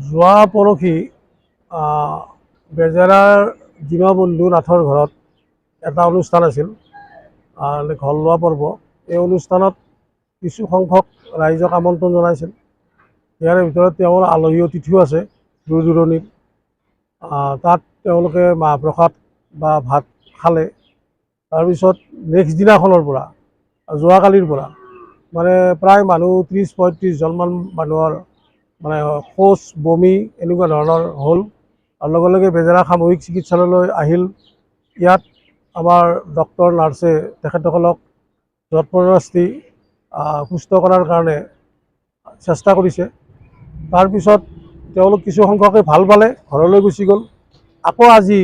যোৱা পৰহি বেজেৰাৰ দীনবন্ধু নাথৰ ঘৰত এটা অনুষ্ঠান আছিল, ঘৰ লোৱা পৰ্ব। এই অনুষ্ঠানত কিছু সংখ্যক ৰাইজক আমন্ত্ৰণ জনাইছিল। ইয়াৰে ভিতৰত তেওঁৰ আলহী অতিথিও আছে দূৰ দূৰণিৰ। তাত তেওঁলোকে মাহ প্ৰসাদ বা ভাত খালে। তাৰপিছত নেক্সট দিনাখনৰ পৰা, যোৱাকালিৰ পৰা মানে প্ৰায় মানুহ 30-35জনমান মানুহৰ মানে শৌচ বমি এনেকুৱা ধৰণৰ হ'ল। আৰু লগে লগে বেজেৰা সামূহিক চিকিৎসালয়লৈ আহিল। ইয়াত আমাৰ ডক্টৰ নাৰ্ছে তেখেতসকলক যৎপৰোনাস্তি সুস্থ কৰাৰ কাৰণে চেষ্টা কৰিছে। তাৰপিছত তেওঁলোক কিছু সংখ্যকে ভাল পালে, ঘৰলৈ গুচি গ'ল। আকৌ আজি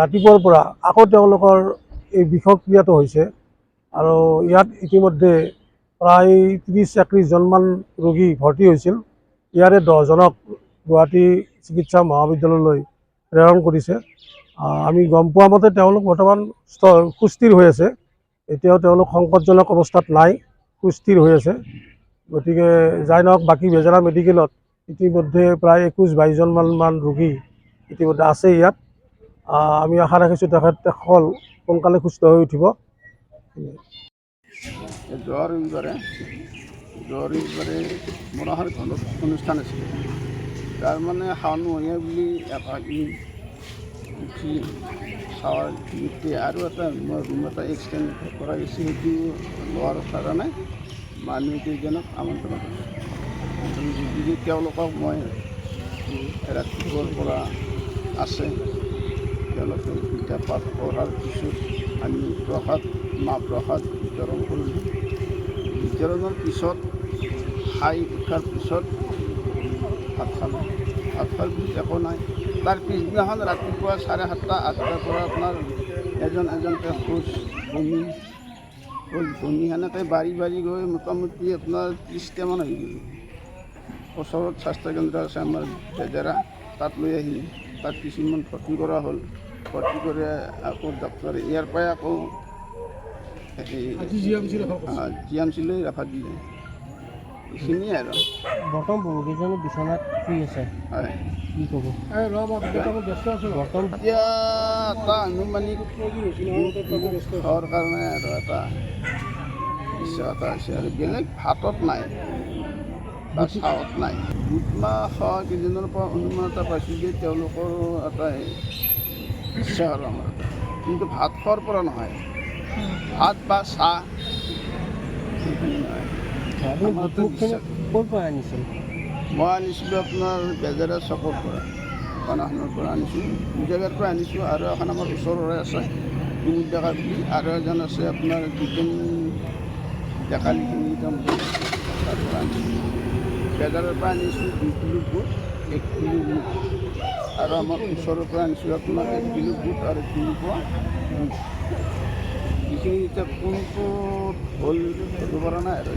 ৰাতিপুৱাৰ পৰা আকৌ তেওঁলোকৰ এই বিষক্ৰিয়াটো হৈছে। আৰু ইয়াত ইতিমধ্যে প্ৰায় 30-31জনমান ৰোগী ভৰ্তি হৈছিল। ইয়াৰে 10জনক গুৱাহাটী চিকিৎসা মহাবিদ্যালয়লৈ প্ৰেৰণ কৰিছে। আমি গম পোৱা মতে তেওঁলোক বৰ্তমান সুস্থিৰ হৈ আছে। এতিয়াও তেওঁলোক সংকটজনক অৱস্থাত নাই, সুস্থিৰ হৈ আছে। গতিকে যাই নহওক, বাকী বেজেৰা মেডিকেলত ইতিমধ্যে প্ৰায় 21-22জনমান ৰোগী ইতিমধ্যে আছে ইয়াত। আমি আশা ৰাখিছোঁ তেখেতসকল সোনকালে সুস্থ হৈ উঠিব। যোৱা ৰবিবাৰে মনোহৰ ঘৰত অনুষ্ঠান আছিল। তাৰমানে শাওনমহীয়া বুলি এটা উঠি চাৱাৰ নিমিত্তে আৰু এটা ৰুম এটা এক্সটেণ্ড কৰা গৈছে। সেইটো লোৱাৰ কাৰণে মানুহকেইজনক আমন্ত্ৰণ কৰিছোঁ। গতিকে তেওঁলোকক মই ৰাতিপুৱাৰ পৰা আছে, তেওঁলোকে গীতা পাঠ পঢ়াৰ পিছত আমি মাহ প্ৰসাদ বিতৰণ কৰিলোঁ। বিতৰণৰ পিছত খাই উঠাৰ পিছত ভাত খালোঁ। ভাত খোৱাৰ পিছত একো নাই। তাৰ পিছদিনাখন ৰাতিপুৱা 7:30-8টাৰ পৰা আপোনাৰ এজনকৈ শৌচ বমি সেনেকৈ বাঢ়ি গৈ মোটামুটি আপোনাৰ 30টামান হৈ গ'ল। ওচৰত স্বাস্থ্যকেন্দ্ৰ আছে আমাৰ বেজেৰা, তাত লৈ আহিলোঁ। তাত কিছুমান ভৰ্তি কৰা হ'ল। ভৰ্তি কৰি আকৌ ডক্টৰে ইয়াৰ পৰাই আকৌ GMC-লৈ ৰেফাৰ দিলে। এইখিনিয়ে আৰু বৰ্তমান বহুকেইজনে বিচনাত শুই আছে। হয়, কি ক'ব? এতিয়া এটা আনুমানিক হোৱাৰ কাৰণে আৰু এটা ইচ্ছা এটা হৈছে, আৰু বেলেগ ভাতত নাই বা চাহত নাই। বুট মাহ খোৱা কেইজনৰ পৰা অনুমান এটা পাইছোঁ যে তেওঁলোকৰ এটা ইচ্ছা আৰু আমাৰ এটা, কিন্তু ভাত খোৱাৰ পৰা নহয়। ভাত বা চাহ সেইখিনি নহয়। ক'ৰ পৰা আনিছিল? মই আনিছিলোঁ আপোনাৰ বেজেৰা চকৰ পৰা, দোকানখনৰ পৰা আনিছোঁ। দুজেগাৰ পৰা আনিছোঁ, আৰু এখন আমাৰ ওচৰৰে আছে কুমুদ ডেকা বুলি, আৰু এজন আছে আপোনাৰ জিতেন ডেকালিখিনি তাৰ পৰা আনিছোঁ। বেজেৰাৰ পৰা আনিছোঁ 2 কিলো বুট, 1 কিলো বুট, আৰু আমাৰ ওচৰৰ পৰা আনিছোঁ আপোনাৰ 1 কিলো বুট আৰু 3 পোৱা বুট। এইখিনি এতিয়া কোনটো হ'ল ধৰিব পৰা নাই আৰু।